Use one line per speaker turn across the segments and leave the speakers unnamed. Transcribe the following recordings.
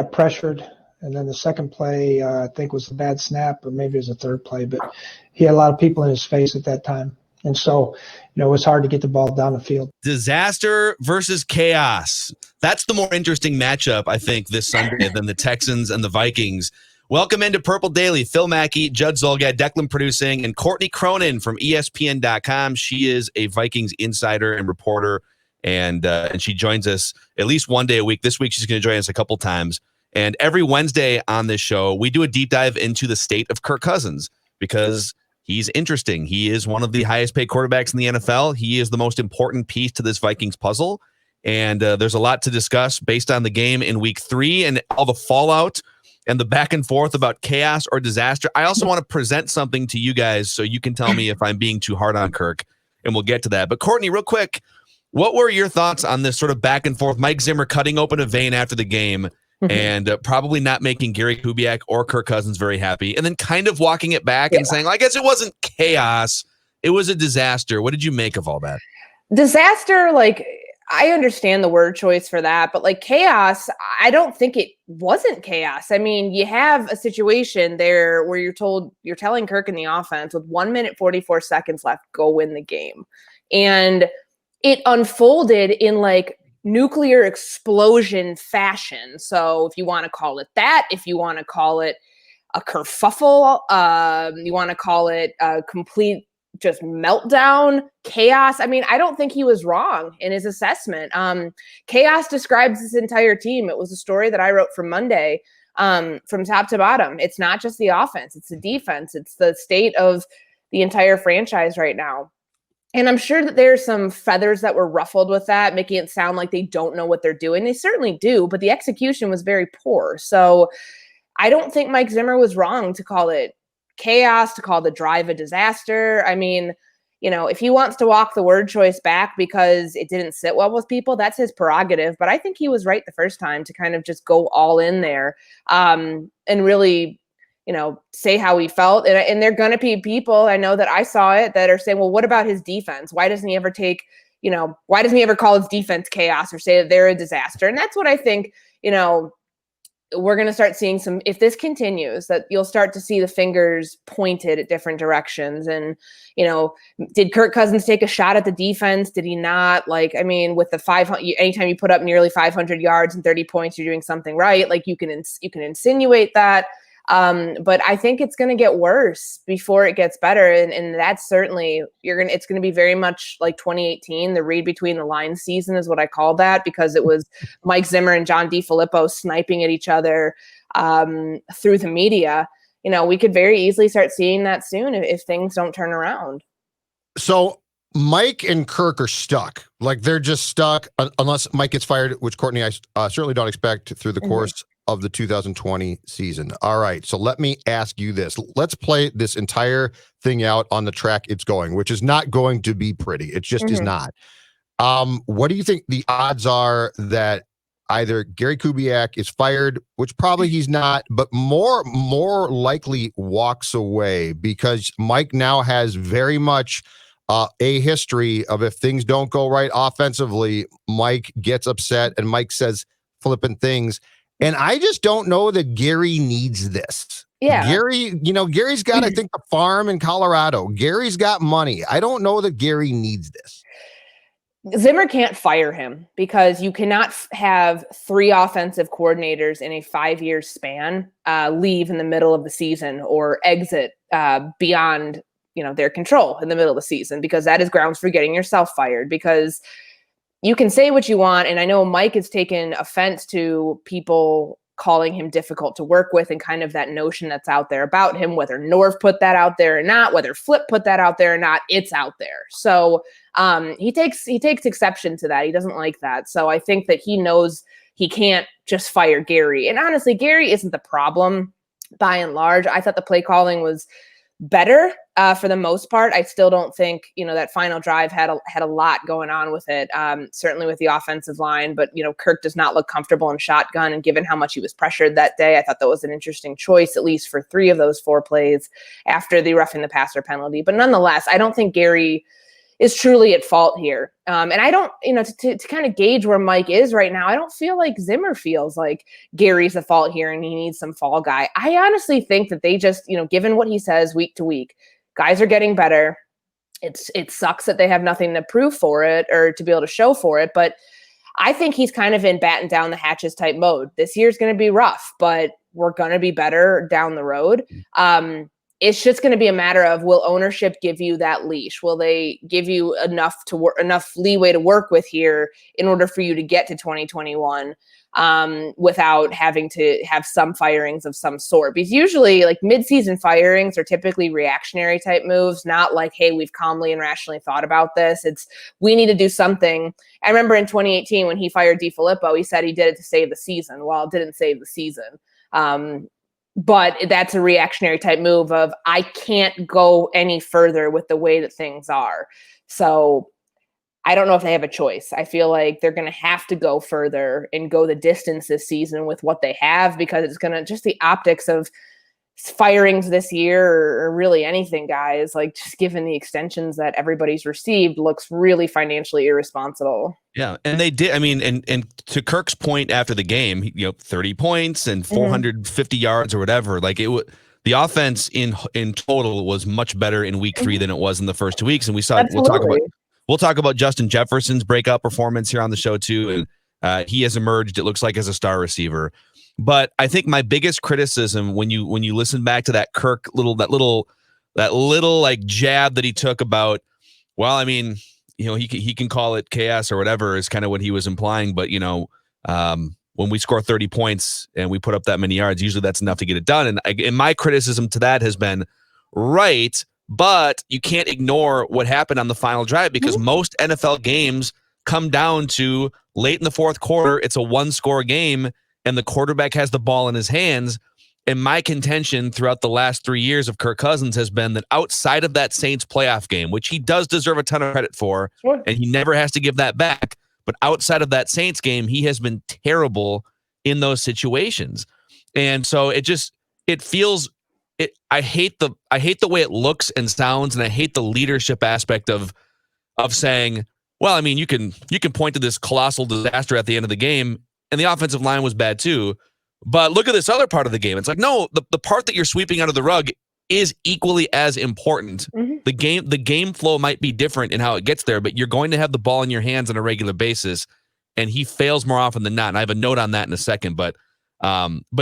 got pressured. And then the second play, I think, was a bad snap, or maybe it was the third play. But he had a lot of people in his face at that time. And so, it was hard to get the ball down the field.
Disaster versus chaos. That's the more interesting matchup, I think, this Sunday than the Texans and the Vikings. Welcome into Purple Daily. Phil Mackey, Judd Zulgad, Declan producing, and Courtney Cronin from ESPN.com. She is a Vikings insider and reporter, and she joins us at least one day a week. This week, she's going to join us a couple times. And every Wednesday on this show, we do a deep dive into the state of Kirk Cousins because he's interesting. He is one of the highest paid quarterbacks in the NFL. He is the most important piece to this Vikings puzzle. And there's a lot to discuss based on the game in week 3 and all the fallout and the back and forth about chaos or disaster. I also want to present something to you guys so you can tell me if I'm being too hard on Kirk, and we'll get to that. But Courtney, real quick, what were your thoughts on this sort of back and forth? Mike Zimmer cutting open a vein after the game and probably not making Gary Kubiak or Kirk Cousins very happy, and then kind of walking it back and saying, I guess it wasn't chaos, it was a disaster. What did you make of all that?
Disaster, I understand the word choice for that, but chaos, I don't think it wasn't chaos. I mean, you have a situation there where you're telling Kirk in the offense with 1 minute, 44 seconds left, go win the game. And it unfolded in nuclear explosion fashion. So if you want to call it that, if you want to call it a kerfuffle, you want to call it a complete just meltdown, chaos. I mean, I don't think he was wrong in his assessment. Chaos describes this entire team. It was a story that I wrote for Monday, from top to bottom. It's not just the offense, it's the defense. It's the state of the entire franchise right now. And I'm sure that there's some feathers that were ruffled with that, making it sound like they don't know what they're doing. They certainly do, but the execution was very poor. So I don't think Mike Zimmer was wrong to call it chaos, to call the drive a disaster. I mean, if he wants to walk the word choice back because it didn't sit well with people, that's his prerogative. But I think he was right the first time to kind of just go all in there and really, say how he felt. And there are going to be people, I know that I saw it, that are saying, well, what about his defense? Why doesn't he ever why doesn't he ever call his defense chaos or say that they're a disaster? And that's what I think, we're going to start seeing if this continues, that you'll start to see the fingers pointed at different directions. And, did Kirk Cousins take a shot at the defense? Did he not? With the 500, anytime you put up nearly 500 yards and 30 points, you're doing something right. You can insinuate that. But I think it's going to get worse before it gets better. And that's certainly, it's going to be very much like 2018. The read between the lines season is what I call that, because it was Mike Zimmer and John DeFilippo sniping at each other, through the media. We could very easily start seeing that soon if things don't turn around.
So Mike and Kirk are stuck. They're just stuck unless Mike gets fired, which Courtney, I certainly don't expect through the course of the 2020 season. All right, so let me ask you this. Let's play this entire thing out on the track it's going, which is not going to be pretty. It just is not. What do you think the odds are that either Gary Kubiak is fired, which probably he's not, but more likely walks away, because Mike now has very much a history of, if things don't go right offensively, Mike gets upset and Mike says flippant things. And I just don't know that Gary needs this.
Yeah.
Gary's got, I think, a farm in Colorado. Gary's got money. I don't know that Gary needs this.
Zimmer can't fire him, because you cannot have 3 offensive coordinators in a 5-year span leave in the middle of the season or exit beyond their control in the middle of the season, because that is grounds for getting yourself fired. Because you can say what you want, and I know Mike has taken offense to people calling him difficult to work with, and kind of that notion that's out there about him, whether Norv put that out there or not, whether Flip put that out there or not, it's out there. So he takes exception to that. He doesn't like that. So I think that he knows he can't just fire Gary. And honestly, Gary isn't the problem by and large. I thought the play calling was better for the most part. I still don't think, that final drive had a lot going on with it, certainly with the offensive line. But, Kirk does not look comfortable in shotgun. And given how much he was pressured that day, I thought that was an interesting choice, at least for 3 of those 4 plays after the roughing the passer penalty. But nonetheless, I don't think Gary is truly at fault here. And I don't, to kind of gauge where Mike is right now, I don't feel like Zimmer feels like Gary's at fault here and he needs some fall guy. I honestly think that they just, given what he says week to week, guys are getting better. It sucks that they have nothing to prove for it or to be able to show for it, but I think he's kind of in batten down the hatches type mode. This year's going to be rough, but we're going to be better down the road. It's just going to be a matter of, will ownership give you that leash? Will they give you enough leeway to work with here in order for you to get to 2021 without having to have some firings of some sort? Because usually like midseason firings are typically reactionary type moves, not like, hey, we've calmly and rationally thought about this. It's, we need to do something. I remember in 2018 when he fired DiFilippo, he said he did it to save the season. Well, it didn't save the season. But that's a reactionary type move of, I can't go any further with the way that things are. So I don't know if they have a choice. I feel like they're going to have to go further and go the distance this season with what they have, because it's going to just the optics of firings this year or really anything, guys, like just given the extensions that everybody's received, looks really financially irresponsible.
Yeah. And they did. I mean, and to Kirk's point after the game, 30 points and 450 yards or whatever, like the offense in total was much better in week 3 than it was in the first 2 weeks. And we saw, we'll talk about Justin Jefferson's breakout performance here on the show too. And he has emerged, it looks like, as a star receiver. But I think my biggest criticism when you listen back to that Kirk that little like jab that he took about, well, I mean, he can call it chaos or whatever is kind of what he was implying. But when we score 30 points and we put up that many yards, usually that's enough to get it done. And my criticism to that has been, right, but you can't ignore what happened on the final drive, because most NFL games come down to late in the fourth quarter. It's a 1-score game, and the quarterback has the ball in his hands. And my contention throughout the last 3 years of Kirk Cousins has been that outside of that Saints playoff game, which he does deserve a ton of credit for, and he never has to give that back, but outside of that Saints game, he has been terrible in those situations. And so I hate the way it looks and sounds, and I hate the leadership aspect of saying, well, I mean, you can point to this colossal disaster at the end of the game, and the offensive line was bad too, but look at this other part of the game. It's like, no, the part that you're sweeping out of the rug is equally as important. The game flow might be different in how it gets there, but you're going to have the ball in your hands on a regular basis, and he fails more often than not. And I have a note on that in a second, but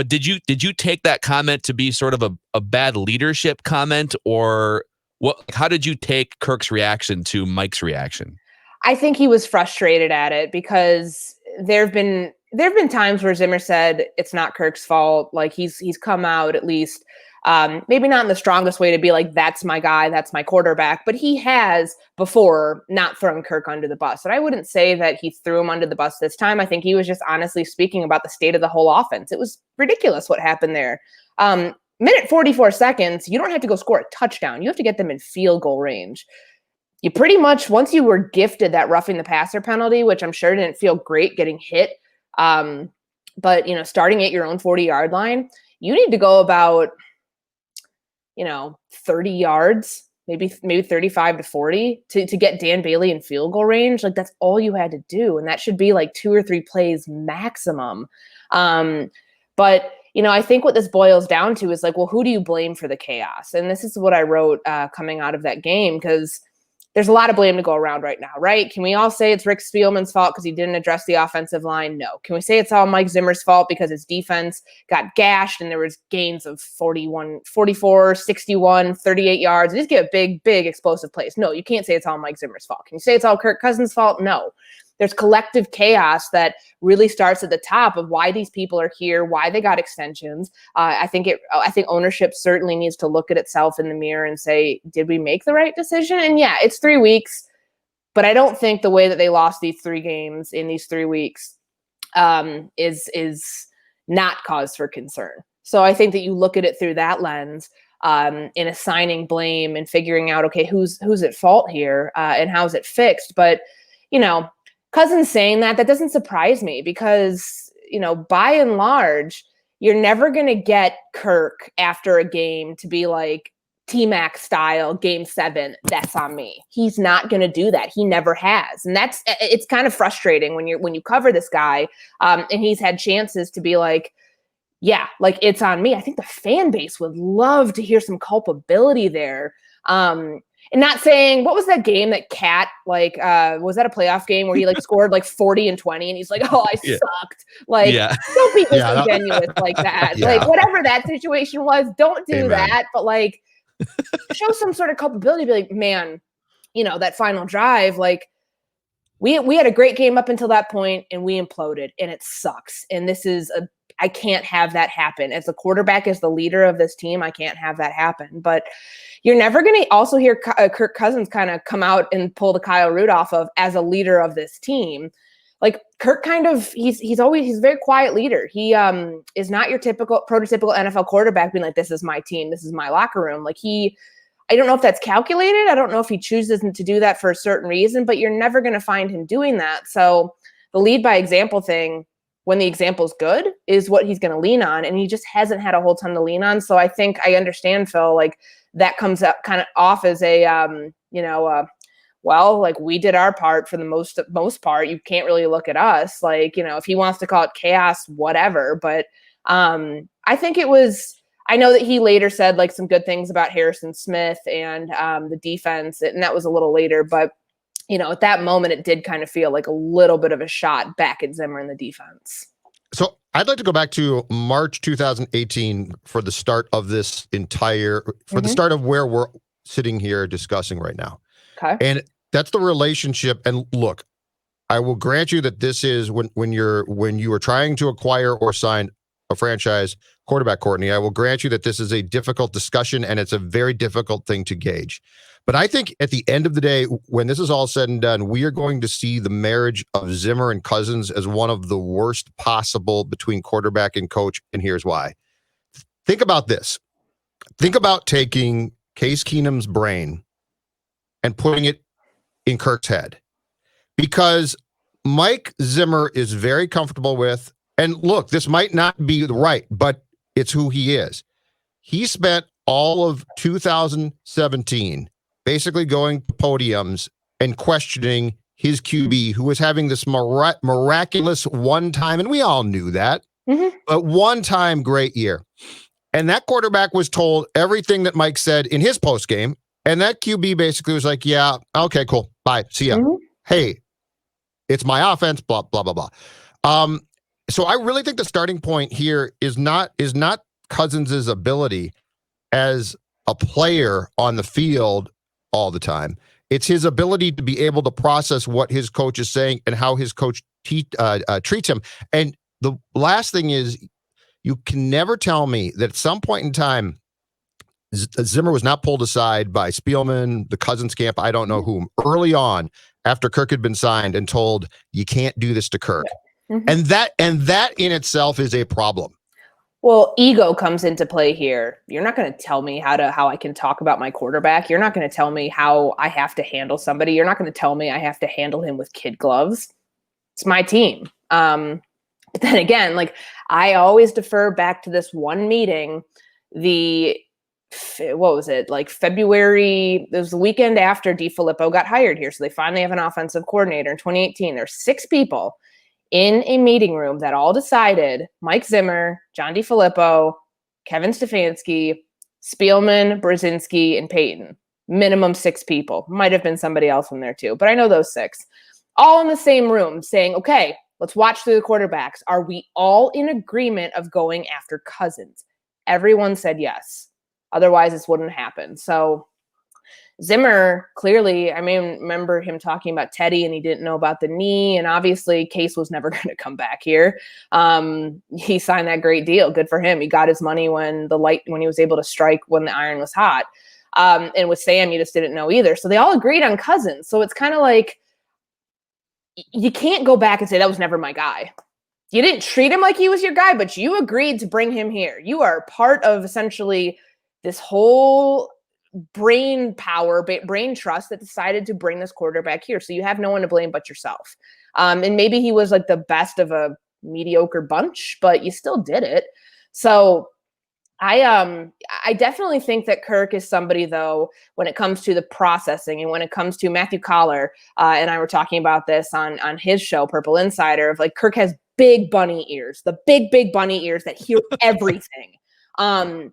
did you take that comment to be sort of a bad leadership comment, or what? How did you take Kirk's reaction to Mike's reaction?
I think he was frustrated at it, because there have been times where Zimmer said it's not Kirk's fault. Like he's come out at least, maybe not in the strongest way to be like, that's my guy, that's my quarterback, but he has before not thrown Kirk under the bus. And I wouldn't say that he threw him under the bus this time. I think he was just honestly speaking about the state of the whole offense. It was ridiculous what happened there. Minute 44 seconds, you don't have to go score a touchdown. You have to get them in field goal range. You pretty much, once you were gifted that roughing the passer penalty, which I'm sure didn't feel great getting hit, but starting at your own 40-yard line, you need to go about 30 yards, maybe 35 to 40 to get Dan Bailey in field goal range. Like, that's all you had to do, and that should be like 2 or 3 plays maximum. But I think what this boils down to is like, well, who do you blame for the chaos? And this is what I wrote coming out of that game, because there's a lot of blame to go around right now, right? Can we all say it's Rick Spielman's fault because he didn't address the offensive line? No. Can we say it's all Mike Zimmer's fault because his defense got gashed and there was gains of 41, 44, 61, 38 yards? Just get big explosive plays. No, you can't say it's all Mike Zimmer's fault. Can you say it's all Kirk Cousins' fault? No. There's collective chaos that really starts at the top of why these people are here, why they got extensions. I think ownership certainly needs to look at itself in the mirror and say, did we make the right decision? And yeah, it's 3 weeks, but I don't think the way that they lost these 3 games in these 3 weeks is not cause for concern. So I think that you look at it through that lens, in assigning blame and figuring out, okay, who's at fault here, and how's it fixed? But Cousins saying that doesn't surprise me, because, by and large, you're never going to get Kirk after a game to be like, T-Mac style game 7, that's on me. He's not going to do that. He never has. And it's kind of frustrating when you cover this guy and he's had chances to be like, yeah, like it's on me. I think the fan base would love to hear some culpability there. And not saying, what was that game that Cat, like, was that a playoff game where he like scored like 40 and 20 and he's like, oh, I sucked. Like, don't be disingenuous like that.
Yeah.
Like, whatever that situation was, don't do
Amen.
that. But like, show some sort of culpability. Be like, man, that final drive, like we had a great game up until that point and we imploded and it sucks. And I can't have that happen. As the quarterback, as the leader of this team, I can't have that happen. But you're never going to also hear Kirk Cousins kind of come out and pull the Kyle Rudolph of as a leader of this team. Like Kirk kind of, he's a very quiet leader. He is not your prototypical NFL quarterback being like, this is my team, this is my locker room. Like I don't know if that's calculated. I don't know if he chooses to do that for a certain reason, but you're never going to find him doing that. So the lead by example thing, when the example's good, is what he's going to lean on. And he just hasn't had a whole ton to lean on. So I think I understand, Phil, like that comes up kind of off as a, well, like we did our part for the most part. You can't really look at us. Like, if he wants to call it chaos, whatever. But I think I know that he later said like some good things about Harrison Smith and the defense, and that was a little later. But, at that moment, it did kind of feel like a little bit of a shot back at Zimmer in the defense.
So I'd like to go back to March 2018 for the start of this the start of where we're sitting here discussing right now.
Okay.
And that's the relationship. And look, I will grant you that this is when you are trying to acquire or sign a franchise quarterback, Courtney, I will grant you that this is a difficult discussion and it's a very difficult thing to gauge. But I think at the end of the day, when this is all said and done, we are going to see the marriage of Zimmer and Cousins as one of the worst possible between quarterback and coach. And here's why. Think about this. Think about taking Case Keenum's brain and putting it in Kirk's head. Because Mike Zimmer is very comfortable with, and look, this might not be right, but it's who he is. He spent all of 2017 basically going to podiums and questioning his QB, who was having this miraculous one-time, and we all knew that, but one-time great year. And that quarterback was told everything that Mike said in his postgame, and that QB basically was like, yeah, okay, cool, bye, see ya. Hey, it's my offense, blah, blah, blah, blah. So I really think the starting point here is not Cousins' ability as a player on the field all the time. It's his ability to be able to process what his coach is saying and how his coach treats him. And the last thing is, you can never tell me that at some point in time, Zimmer was not pulled aside by Spielman, the Cousins camp, I don't know whom, early on after Kirk had been signed and told, you can't do this to Kirk. And that in itself is a problem.
Well, ego comes into play here. You're not going to tell me how I can talk about my quarterback. You're not going to tell me how I have to handle somebody. You're not going to tell me I have to handle him with kid gloves. It's my team. But then again, like I always defer back to this one meeting, what was it? Like February, it was the weekend after DiFilippo got hired here. So they finally have an offensive coordinator in 2018. There's 6 people in a meeting room that all decided Mike Zimmer, John DiFilippo, Kevin Stefanski, Spielman, Brzezinski, and Peyton. Minimum 6 people. Might have been somebody else in there too, but I know those 6. All in the same room saying, okay, let's watch through the quarterbacks. Are we all in agreement of going after Cousins? Everyone said yes. Otherwise, this wouldn't happen. So Zimmer, clearly, I remember him talking about Teddy and he didn't know about the knee. And obviously, Case was never going to come back here. He signed that great deal. Good for him. He got his money when he was able to strike when the iron was hot. And with Sam, you just didn't know either. So they all agreed on Cousins. So it's kind of like, you can't go back and say that was never my guy. You didn't treat him like he was your guy, but you agreed to bring him here. You are part of essentially this whole brain trust that decided to bring this quarterback here. So you have no one to blame but yourself. And maybe he was like the best of a mediocre bunch, but you still did it. So I definitely think that Kirk is somebody, though, when it comes to the processing and when it comes to Matthew Collar, and I were talking about this on his show, Purple Insider, of like Kirk has big bunny ears, the big bunny ears that hear everything. And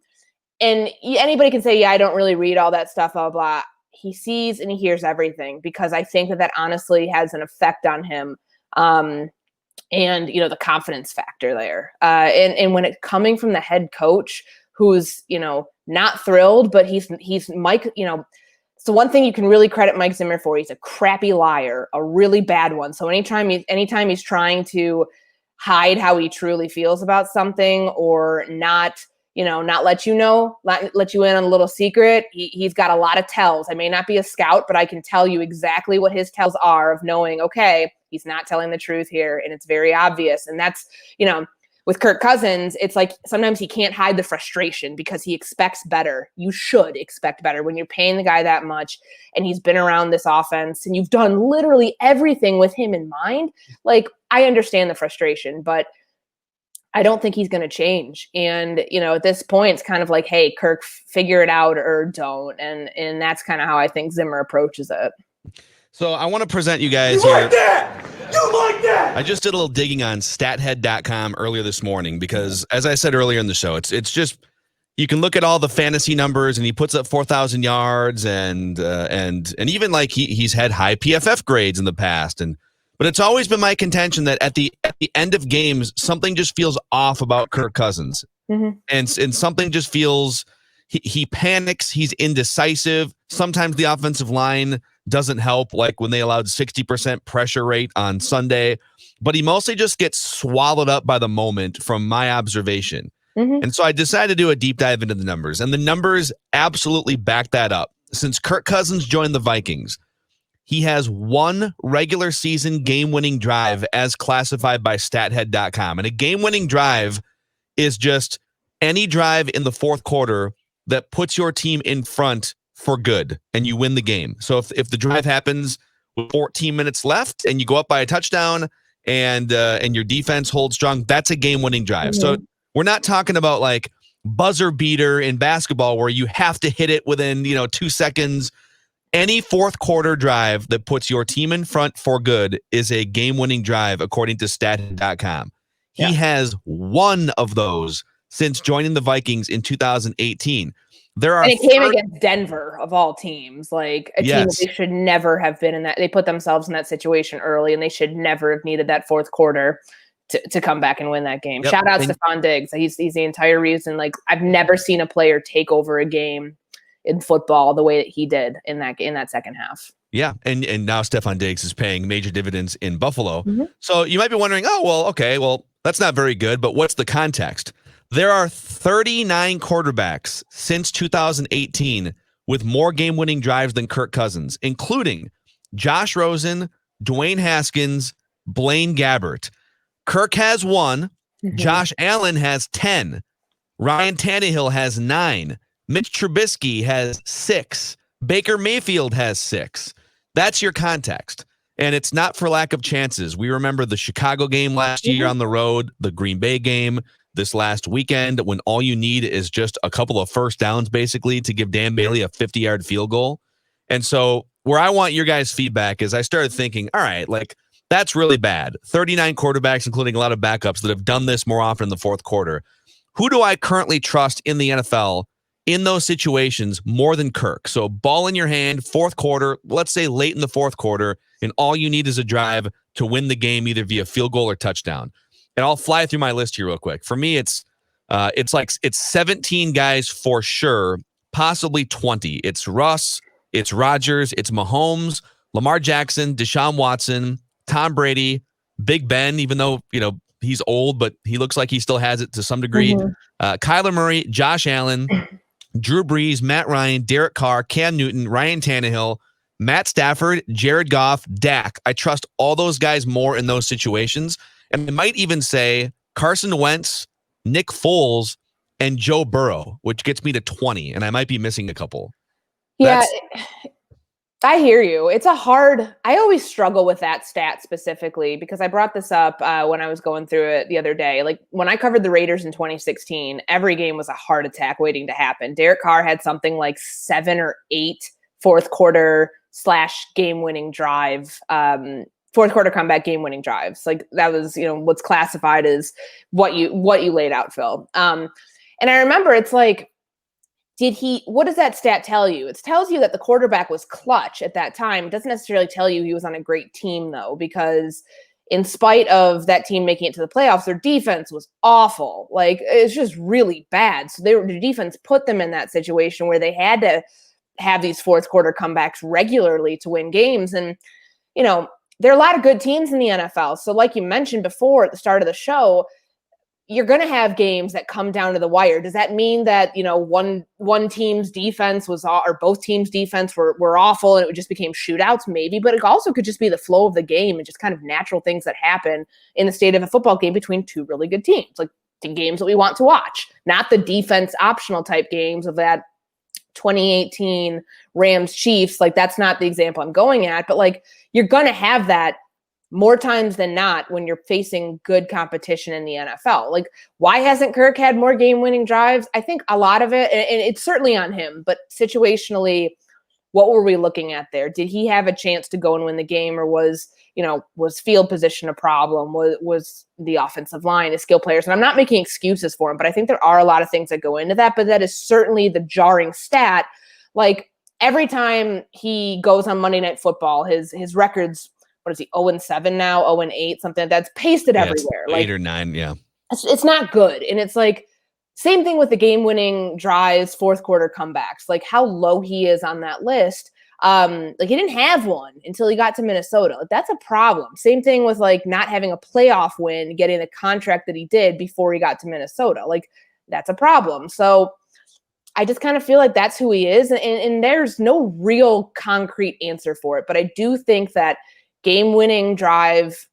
anybody can say, yeah, I don't really read all that stuff, blah, blah, blah. He sees and he hears everything, because I think that honestly has an effect on him. And, the confidence factor there. And when it's coming from the head coach who's, not thrilled, but he's Mike, so one thing you can really credit Mike Zimmer for, he's a crappy liar, a really bad one. So anytime he's trying to hide how he truly feels about something, or not let you in on a little secret, he's got a lot of tells. I may not be a scout, but I can tell you exactly what his tells are of knowing, okay, he's not telling the truth here, and it's very obvious. And that's, with Kirk Cousins, it's like sometimes he can't hide the frustration because he expects better. You should expect better when you're paying the guy that much and he's been around this offense and you've done literally everything with him in mind. Like, I understand the frustration, but I don't think he's going to change. And, at this point, it's kind of like, hey, Kirk, figure it out or don't. And that's kind of how I think Zimmer approaches it.
So I want to present you guys
You
here.
like that? You like that?
I just did a little digging on stathead.com earlier this morning because, as I said earlier in the show, it's just, you can look at all the fantasy numbers and he puts up 4,000 yards and even like he's had high PFF grades in the past. But it's always been my contention that at the end of games, something just feels off about Kirk Cousins.
Mm-hmm.
And something just feels, he panics, he's indecisive. Sometimes the offensive line doesn't help, like when they allowed 60% pressure rate on Sunday, but he mostly just gets swallowed up by the moment from my observation.
Mm-hmm.
And so I decided to do a deep dive into the numbers, and the numbers absolutely back that up. Since Kirk Cousins joined the Vikings, he has one regular season game-winning drive as classified by stathead.com. And a game-winning drive is just any drive in the fourth quarter that puts your team in front for good and you win the game. So if the drive happens with 14 minutes left and you go up by a touchdown and your defense holds strong, that's a game-winning drive.
Mm-hmm.
So we're not talking about like buzzer beater in basketball where you have to hit it within 2 seconds. Any fourth quarter drive that puts your team in front for good is a game-winning drive, according to stathead.com.
Yeah.
He has one of those since joining the Vikings in 2018.
And it came against Denver, of all teams, like a team that they should never have been in that. They put themselves in that situation early, and they should never have needed that fourth quarter to come back and win that game.
Yep.
Shout out to Stephon Diggs. He's the entire reason. Like, I've never seen a player take over a game in football the way that he did in that second half.
Yeah, and now Stephon Diggs is paying major dividends in Buffalo.
Mm-hmm.
So you might be wondering, that's not very good, but what's the context? There are 39 quarterbacks since 2018 with more game-winning drives than Kirk Cousins, including Josh Rosen, Dwayne Haskins, Blaine Gabbert. Kirk has 1. Mm-hmm. Josh Allen has 10. Ryan Tannehill has 9. Mitch Trubisky has 6. Baker Mayfield has 6. That's your context. And it's not for lack of chances. We remember the Chicago game last year on the road, the Green Bay game this last weekend, when all you need is just a couple of first downs, basically, to give Dan Bailey a 50-yard field goal. And so where I want your guys' feedback is I started thinking, all right, like, that's really bad. 39 quarterbacks, including a lot of backups, that have done this more often in the fourth quarter. Who do I currently trust in the NFL in those situations more than Kirk? So ball in your hand, fourth quarter, let's say late in the fourth quarter, and all you need is a drive to win the game either via field goal or touchdown. And I'll fly through my list here real quick. For me, it's 17 guys for sure, possibly 20. It's Russ, it's Rodgers, it's Mahomes, Lamar Jackson, Deshaun Watson, Tom Brady, Big Ben, even though, he's old, but he looks like he still has it to some degree. Mm-hmm. Kyler Murray, Josh Allen, Drew Brees, Matt Ryan, Derek Carr, Cam Newton, Ryan Tannehill, Matt Stafford, Jared Goff, Dak. I trust all those guys more in those situations. And I might even say Carson Wentz, Nick Foles, and Joe Burrow, which gets me to 20. And I might be missing a couple.
Yeah. I hear you. I always struggle with that stat specifically because I brought this up when I was going through it the other day. Like when I covered the Raiders in 2016, every game was a heart attack waiting to happen. Derek Carr had something like 7 or 8 fourth quarter / game winning drive, fourth quarter comeback game winning drives. Like that was, what's classified as what you laid out, Phil. And I remember it's like, what does that stat tell you? It tells you that the quarterback was clutch at that time. It doesn't necessarily tell you he was on a great team, though, because in spite of that team making it to the playoffs, their defense was awful. Like, it's just really bad. So their defense put them in that situation where they had to have these fourth quarter comebacks regularly to win games. And, there are a lot of good teams in the NFL. So like you mentioned before at the start of the show, you're going to have games that come down to the wire. Does that mean that, one team's defense or both teams' defense were awful and it just became shootouts? Maybe, but it also could just be the flow of the game and just kind of natural things that happen in the state of a football game between two really good teams, like the games that we want to watch, not the defense optional type games of that 2018 Rams Chiefs. Like that's not the example I'm going at, but like you're going to have that more times than not when you're facing good competition in the NFL. Like, why hasn't Kirk had more game-winning drives? I think a lot of it, and it's certainly on him, but situationally, what were we looking at there? Did he have a chance to go and win the game, or was field position a problem? Was the offensive line, his skill players? And I'm not making excuses for him, but I think there are a lot of things that go into that, but that is certainly the jarring stat. Like, every time he goes on Monday Night Football, his records, what is he, 0-7 now, 0-8, something that's pasted everywhere.
8 or 9, yeah.
It's not good. And it's like, same thing with the game-winning drives, fourth quarter comebacks, like how low he is on that list. Like he didn't have one until he got to Minnesota. Like that's a problem. Same thing with like not having a playoff win, getting the contract that he did before he got to Minnesota. Like that's a problem. So I just kind of feel like that's who he is. And there's no real concrete answer for it. But I do think that game-winning drive,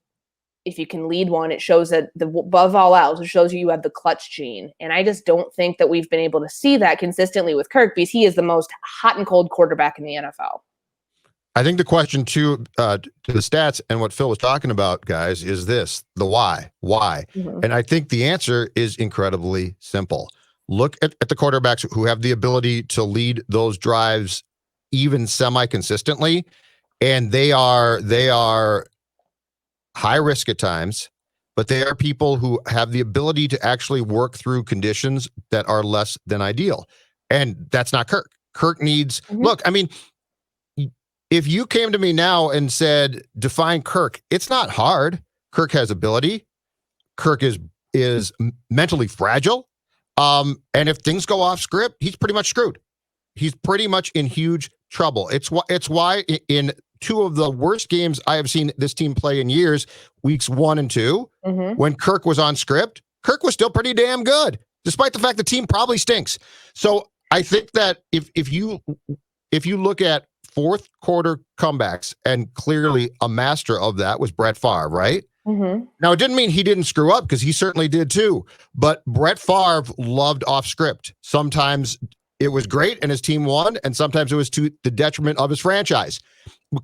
if you can lead one, it shows that above all else, it shows you have the clutch gene. And I just don't think that we've been able to see that consistently with Kirk because he is the most hot and cold quarterback in the NFL.
I think the question to the stats and what Phil was talking about, guys, is this: the why. Why? Mm-hmm. And I think the answer is incredibly simple. Look at the quarterbacks who have the ability to lead those drives even semi-consistently. And they are high risk at times, but they are people who have the ability to actually work through conditions that are less than ideal. And that's not Kirk. Kirk needs, look, I mean, if you came to me now and said, define Kirk, it's not hard. Kirk has ability. Kirk is mentally fragile. And if things go off script, he's pretty much screwed. He's pretty much in huge trouble. It's why in two of the worst games I have seen this team play in years, weeks 1 and 2, when Kirk was on script, Kirk was still pretty damn good, despite the fact the team probably stinks. So I think that if you look at fourth quarter comebacks, and clearly a master of that was Brett Favre, right? Now, it didn't mean he didn't screw up, because he certainly did too. But Brett Favre loved off script. Sometimes it was great and his team won, and sometimes it was to the detriment of his franchise.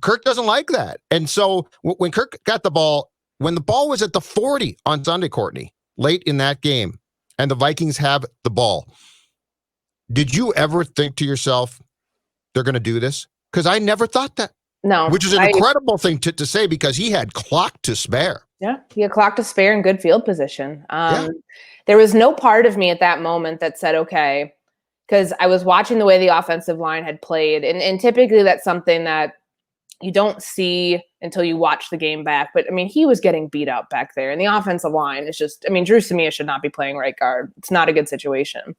Kirk doesn't like that. And so when Kirk got the ball, when the ball was at the 40 on Sunday, Courtney, late in that game, and the Vikings have the ball, did you ever think to yourself, they're going to do this? Because I never thought that.
No.
Which is an incredible thing to say, because he had clock to spare.
Yeah, he had clock to spare in good field position. There was no part of me at that moment that said, okay, because I was watching the way the offensive line had played. And typically that's something that you don't see until you watch the game back. But, I mean, he was getting beat up back there. And the offensive line is just, I mean, Drew Samia should not be playing right guard. It's not a good situation.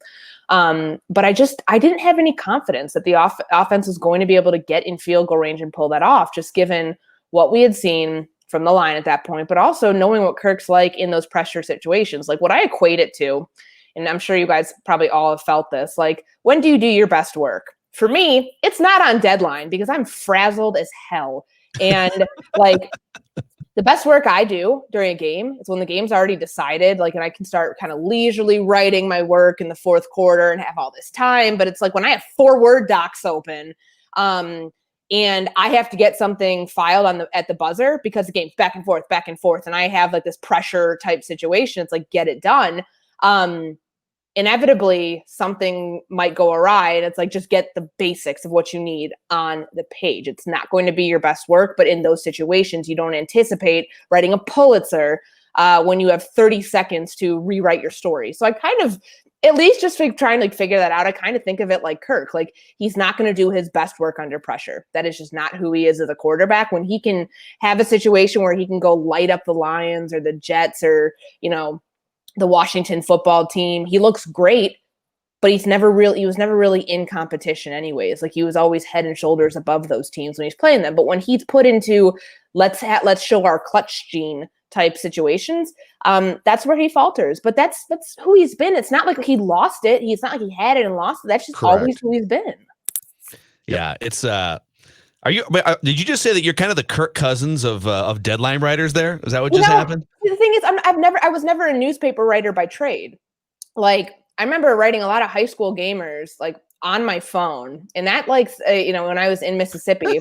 But I didn't have any confidence that the offense was going to be able to get in field goal range and pull that off, just given what we had seen from the line at that point, but also knowing what Kirk's like in those pressure situations. Like what I equate it to, and I'm sure you guys probably all have felt this, like, when do you do your best work? For me, it's not on deadline, because I'm frazzled as hell. And like the best work I do during a game is when the game's already decided, like, and I can start kind of leisurely writing my work in the fourth quarter and have all this time. But it's like when I have 4 Word docs open, and I have to get something filed at the buzzer because the game's back and forth, and I have like this pressure type situation. It's like, get it done. Inevitably something might go awry, and it's like, just get the basics of what you need on the page. It's not going to be your best work, but in those situations, you don't anticipate writing a Pulitzer when you have 30 seconds to rewrite your story. So I kind of, at least just trying to like figure that out, I kind of think of it like Kirk. Like, he's not going to do his best work under pressure. That is just not who he is as a quarterback. When he can have a situation where he can go light up the Lions or the Jets or, the Washington football team, he looks great, but he was never really in competition anyways. Like, he was always head and shoulders above those teams when he's playing them. But when he's put into let's show our clutch gene type situations, that's where he falters. But that's who he's been. It's not like he lost it. It's not like he had it and lost it. That's just always who he's been.
Yeah, it's did you just say that you're kind of the Kirk Cousins of deadline writers there? Is that what just happened?
The thing is, I was never a newspaper writer by trade. Like, I remember writing a lot of high school gamers like on my phone, and that when I was in Mississippi,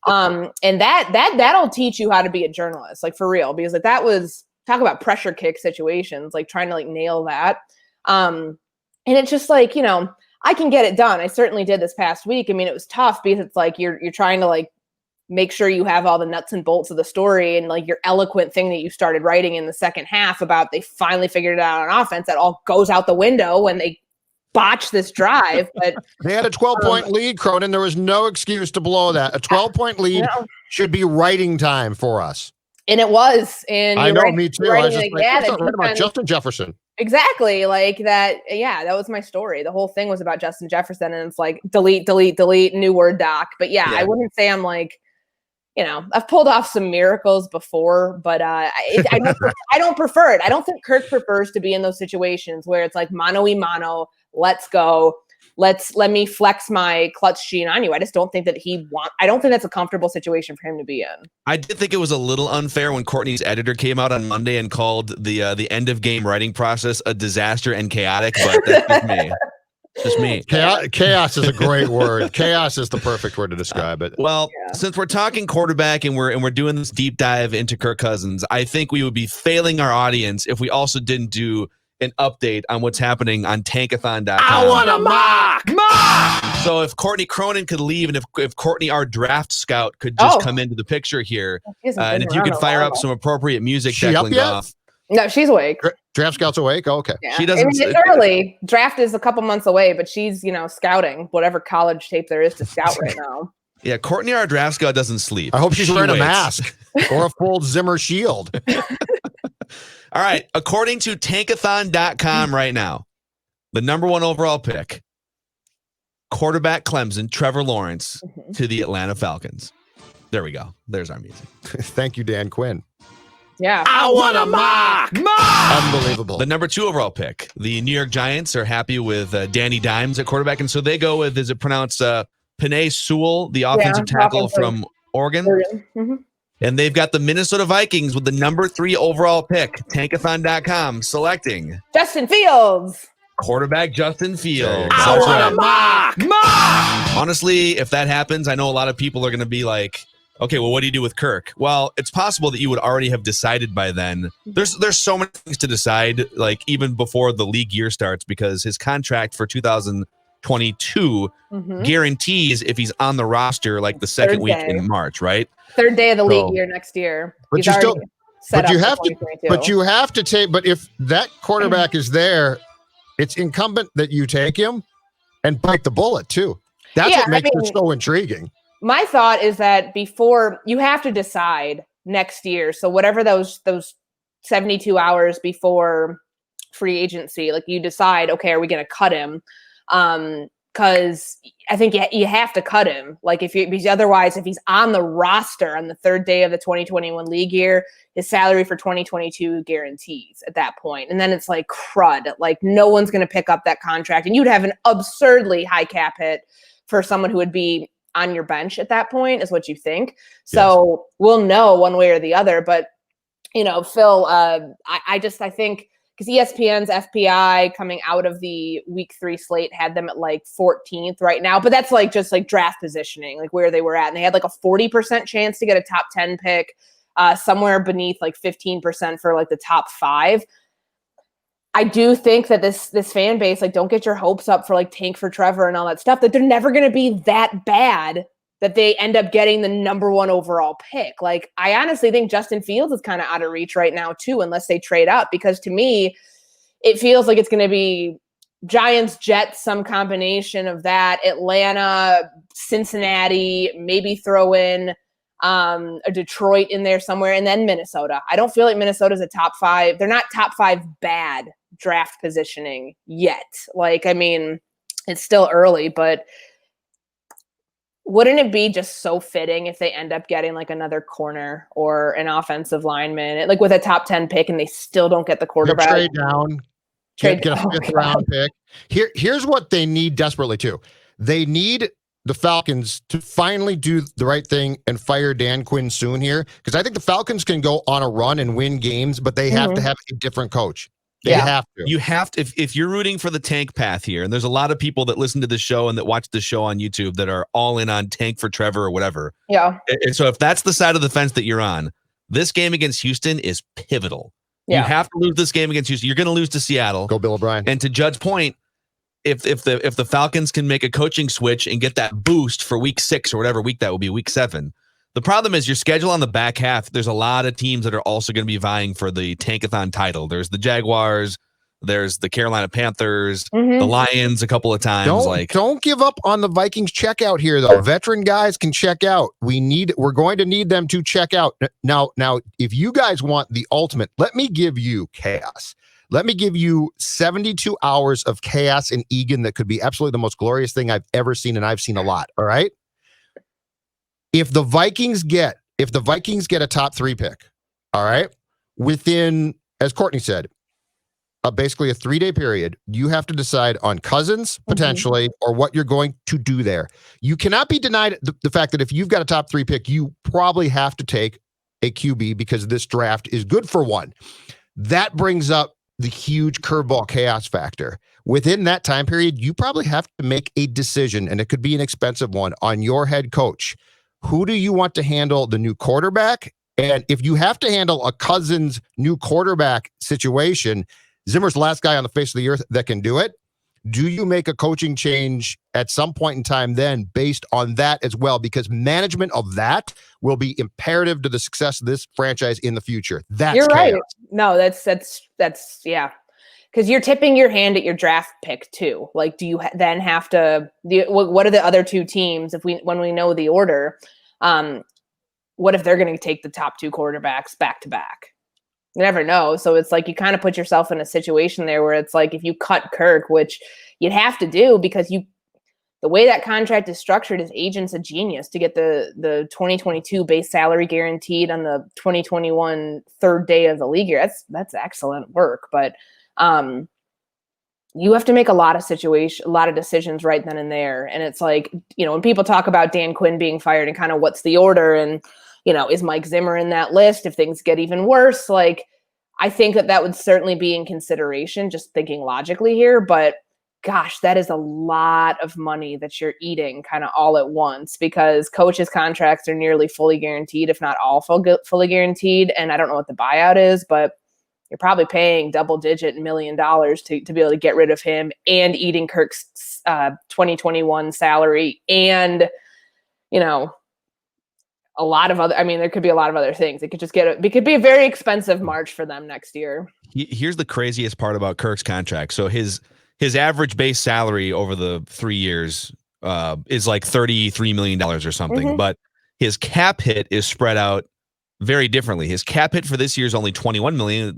and that'll teach you how to be a journalist, like for real, because like that was, talk about pressure kick situations, like trying to like nail that. And it's just like, I can get it done. I certainly did this past week. I mean, it was tough because it's like you're trying to like make sure you have all the nuts and bolts of the story, and like your eloquent thing that you started writing in the second half about they finally figured it out on offense, that all goes out the window when they botch this drive. But
they had a 12-point lead, Cronin. There was no excuse to blow that. A 12-point lead should be writing time for us.
And it was. And
I know, me too. I was just
like,
about Justin Jefferson.
Exactly. Like that. Yeah, that was my story. The whole thing was about Justin Jefferson, and it's like delete, new Word doc. But yeah, I wouldn't say I'm like, I've pulled off some miracles before, but I don't prefer it. I don't think Kirk prefers to be in those situations where it's like mano-y-mano, let's go. Let me flex my clutch gene on you. I just don't think that I don't think that's a comfortable situation for him to be in.
I did think it was a little unfair when Courtney's editor came out on Monday and called the end of game writing process a disaster and chaotic, but that's just me. Just me.
Chaos is a great word. Chaos is the perfect word to describe it.
Since we're talking quarterback and we're doing this deep dive into Kirk Cousins, I think we would be failing our audience if we also didn't do an update on what's happening on tankathon.com.
I want to mock!
So if Courtney Cronin could leave, and if Courtney, our draft scout, could just come into the picture here, and if you could fire up some appropriate music, Declan Goff.
No, she's awake.
Draft scout's awake? Oh, okay.
Yeah.
She doesn't.
It's early. Draft is a couple months away, but she's, scouting whatever college tape there is to scout right now.
Yeah, Courtney, our draft scout, doesn't sleep.
I hope she's wearing a mask or a full Zimmer shield.
All right. According to tankathon.com right now, the number one overall pick, quarterback Clemson, Trevor Lawrence, to the Atlanta Falcons. There we go. There's our music.
Thank you, Dan Quinn.
Yeah.
I want to mock!
Unbelievable.
The number two overall pick, the New York Giants, are happy with Danny Dimes at quarterback. And so they go with, is it pronounced Penei Sewell, the offensive tackle from Oregon?
Mm-hmm.
And they've got the Minnesota Vikings with the number 3 overall pick, tankathon.com, selecting
Justin Fields.
Quarterback Justin Fields.
I want to mock!
Honestly, if that happens, I know a lot of people are going to be like, okay, well, what do you do with Kirk? Well, it's possible that you would already have decided by then. There's so many things to decide, like even before the league year starts, because his contract for 2022 guarantees if he's on the roster like the second week in March, right?
Third day of the league year next year.
But you still, but you have to take. But if that quarterback is there, it's incumbent that you take him and bite the bullet too. That's what makes it so intriguing.
My thought is that before you have to decide next year. So whatever those 72 hours before free agency, like you decide, okay, are we going to cut him? Because I think you have to cut him. Like because otherwise, if he's on the roster on the third day of the 2021 league year, his salary for 2022 guarantees at that point. And then it's like crud. Like no one's going to pick up that contract, and you'd have an absurdly high cap hit for someone who would be on your bench at that point, is what you think. So we'll know one way or the other. But Phil, I think because ESPN's FPI coming out of the week 3 slate had them at like 14th right now, but that's like just like draft positioning, like where they were at. And they had like a 40% chance to get a top 10 pick, somewhere beneath like 15% for like the top 5. I do think that this fan base, like, don't get your hopes up for like tank for Trevor and all that stuff, that they're never going to be that bad that they end up getting the number 1 overall pick. Like, I honestly think Justin Fields is kind of out of reach right now too, unless they trade up, because to me, it feels like it's going to be Giants, Jets, some combination of that, Atlanta, Cincinnati, maybe throw in a Detroit in there somewhere, and then Minnesota. I don't feel like Minnesota's a top 5. They're not top 5 bad draft positioning yet. Like, I mean, it's still early, but wouldn't it be just so fitting if they end up getting like another corner or an offensive lineman, like with a top 10 pick, and they still don't get the quarterback?
Trade down, get a 5th round pick. Here's what they need desperately too. They need the Falcons to finally do the right thing and fire Dan Quinn soon here, because I think the Falcons can go on a run and win games, but they have to have a different coach. They have to.
You have to, if you're rooting for the tank path here, and there's a lot of people that listen to the show and that watch the show on YouTube that are all in on tank for Trevor or whatever.
Yeah.
And so if that's the side of the fence that you're on, this game against Houston is pivotal.
Yeah.
You have to lose this game against Houston. You're going to lose to Seattle.
Go Bill O'Brien.
And to Judd's point, if the Falcons can make a coaching switch and get that boost for week 6 or whatever week that will be, week 7. The problem is your schedule on the back half. There's a lot of teams that are also going to be vying for the Tankathon title. There's the Jaguars. There's the Carolina Panthers, the Lions a couple of times.
Don't give up on the Vikings checkout here, though. Veteran guys can check out. We're going to need them to check out. Now, if you guys want the ultimate, let me give you chaos. Let me give you 72 hours of chaos in Egan that could be absolutely the most glorious thing I've ever seen, and I've seen a lot. All right. If the Vikings get a top 3 pick, all right, within, as Courtney said, basically a 3-day period, you have to decide on Cousins potentially or what you're going to do there. You cannot be denied the fact that if you've got a top 3 pick, you probably have to take a QB because this draft is good for one. That brings up the huge curveball chaos factor. Within that time period, you probably have to make a decision, and it could be an expensive one, on your head coach. Who do you want to handle the new quarterback? And if you have to handle a Cousins new quarterback situation, Zimmer's the last guy on the face of the earth that can do it. Do you make a coaching change at some point in time then based on that as well? Because management of that will be imperative to the success of this franchise in the future. That's
You're right.
chaos.
No, that's yeah. Because you're tipping your hand at your draft pick too. Like, do you then have to? What are the other 2 teams? When we know the order, what if they're going to take the top 2 quarterbacks back to back? You never know. So it's like you kind of put yourself in a situation there where it's like if you cut Kirk, which you'd have to do because the way that contract is structured, his agent's a genius to get the 2022 base salary guaranteed on the 2021 third day of the league year. That's excellent work. But you have to make a lot of decisions right then and there. And it's like, when people talk about Dan Quinn being fired and kind of what's the order and, is Mike Zimmer in that list if things get even worse? Like, I think that would certainly be in consideration, just thinking logically here. But gosh, that is a lot of money that you're eating kind of all at once because coaches' contracts are nearly fully guaranteed, if not all fully guaranteed. And I don't know what the buyout is, but you're probably paying double-digit $1 million to be able to get rid of him and eating Kirk's 2021 salary and, a lot of other, there could be a lot of other things. It could be a very expensive March for them next year.
Here's the craziest part about Kirk's contract. So his average base salary over the 3 years is like $33 million or something, but his cap hit is spread out very differently. His cap hit for this year is only $21 million.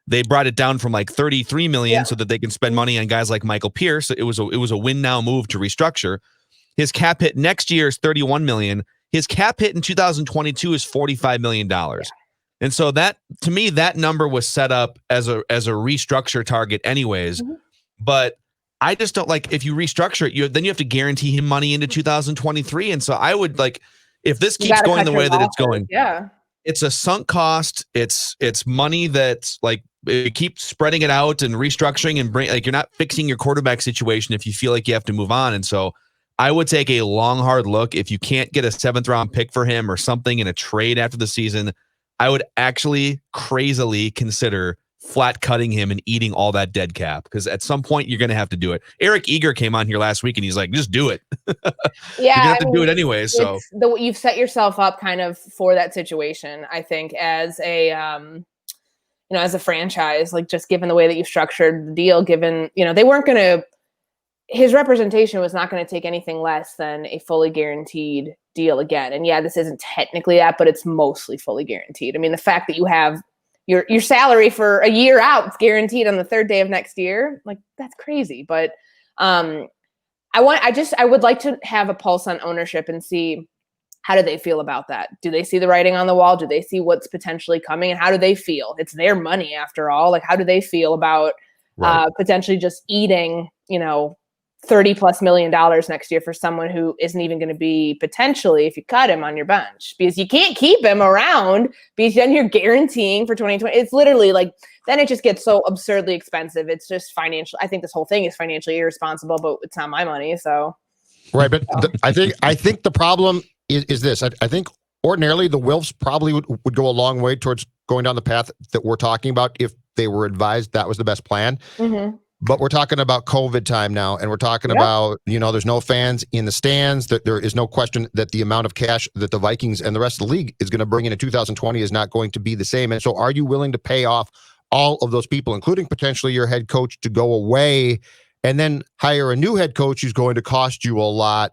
They brought it down from like $33 million so that they can spend money on guys like Michael Pierce. It was a win now move to restructure. His cap hit next year is $31 million. His cap hit in 2022 is $45 million. And so that, to me, that number was set up as a restructure target anyways. But I just don't like, if you restructure it, then you have to guarantee him money into 2023. And so I would like, if this keeps going the way that it's going, it's a sunk cost. It's money that's like keep spreading it out and restructuring and you're not fixing your quarterback situation if you feel like you have to move on. And so I would take a long, hard look. If you can't get a 7th round pick for him or something in a trade after the season, I would actually crazily consider flat cutting him and eating all that dead cap, because at some point you're going to have to do it. Eric Eager came on here last week and he's like, just do it.
Yeah,
you're gonna have to do it anyway. So
you've set yourself up kind of for that situation, I think, as a as a franchise, like just given the way that you structured the deal, given they weren't going to, his representation was not going to take anything less than a fully guaranteed deal again. And yeah, this isn't technically that, but it's mostly fully guaranteed. I mean, the fact that you have your salary for a year out, it's guaranteed on the 3rd day of next year. Like, that's crazy. But I would like to have a pulse on ownership and see, how do they feel about that? Do they see the writing on the wall? Do they see what's potentially coming? And how do they feel? It's their money after all. Like, how do they feel about potentially just eating, $30+ million next year for someone who isn't even going to be, potentially, if you cut him, on your bench, because you can't keep him around, because then you're guaranteeing for 2020. It's literally like, then it just gets so absurdly expensive. It's just financial. I think this whole thing is financially irresponsible, but it's not my money. So.
Right. But I think the problem is this. I think ordinarily the Wilfs probably would go a long way towards going down the path that we're talking about if they were advised that was the best plan.
Mm-hmm.
But we're talking about COVID time now, and we're talking about, there's no fans in the stands. There is no question that the amount of cash that the Vikings and the rest of the league is going to bring in 2020 is not going to be the same. And so are you willing to pay off all of those people, including potentially your head coach, to go away and then hire a new head coach who's going to cost you a lot?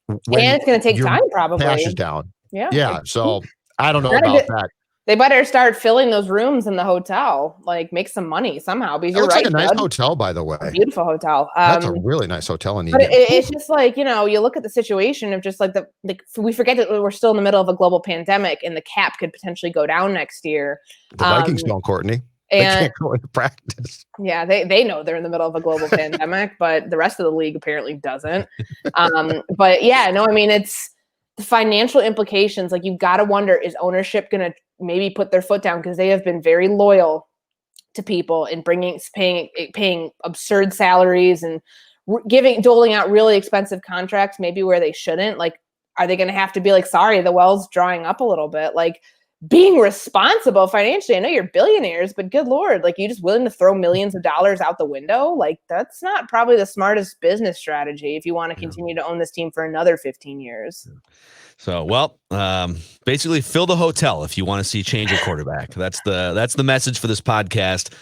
And it's going to take time, probably.
Cash is down.
Yeah.
So I don't know about that.
They better start filling those rooms in the hotel, like make some money somehow. Because
you're right. Like a nice hotel, by the way.
Beautiful hotel.
That's a really nice hotel in
But it's just like, you look at the situation of just like we forget that we're still in the middle of a global pandemic and the cap could potentially go down next year.
The Vikings don't, Courtney. They can't go into practice.
Yeah, they know they're in the middle of a global pandemic, but the rest of the league apparently doesn't. But yeah, no, I mean, it's the financial implications. Like, you've got to wonder, is ownership going to maybe put their foot down, because they have been very loyal to people and paying absurd salaries and doling out really expensive contracts, maybe where they shouldn't. Like, are they going to have to be like, sorry, the well's drying up a little bit? Like, being responsible financially. I know you're billionaires, but good Lord, like, you just willing to throw millions of dollars out the window? Like, that's not probably the smartest business strategy if you want to continue to own this team for another 15 years.
So, well, basically fill the hotel if you want to see change at quarterback. That's the message for this podcast.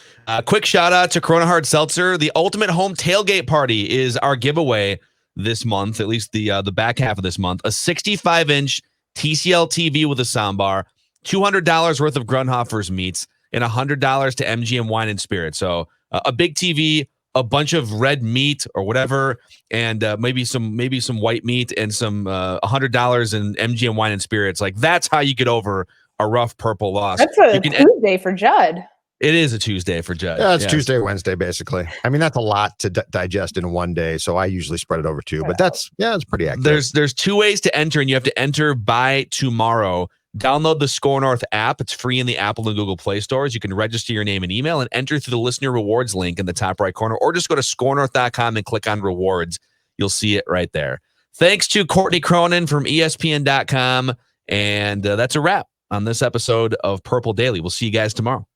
Quick shout out to Corona Hard Seltzer. The Ultimate Home Tailgate Party is our giveaway this month, at least the back half of this month. A 65-inch TCL TV with a soundbar, $200 worth of Grunhofer's meats, and $100 to MGM Wine and Spirit. So a big TV, a bunch of red meat or whatever, and maybe some white meat, and some $100 in MGM Wine and Spirits. Like, that's how you get over a rough purple loss.
That's a Tuesday for Judd.
It is a Tuesday for Judd.
Yeah, it's Tuesday, Wednesday, basically. I mean, that's a lot to digest in one day, so I usually spread it over two. But it's pretty accurate.
There's 2 ways to enter, and you have to enter by tomorrow. Download the Score North app. It's free in the Apple and Google Play stores. You can register your name and email and enter through the listener rewards link in the top right corner, or just go to scorenorth.com and click on rewards. You'll see it right there. Thanks to Courtney Cronin from ESPN.com. And that's a wrap on this episode of Purple Daily. We'll see you guys tomorrow.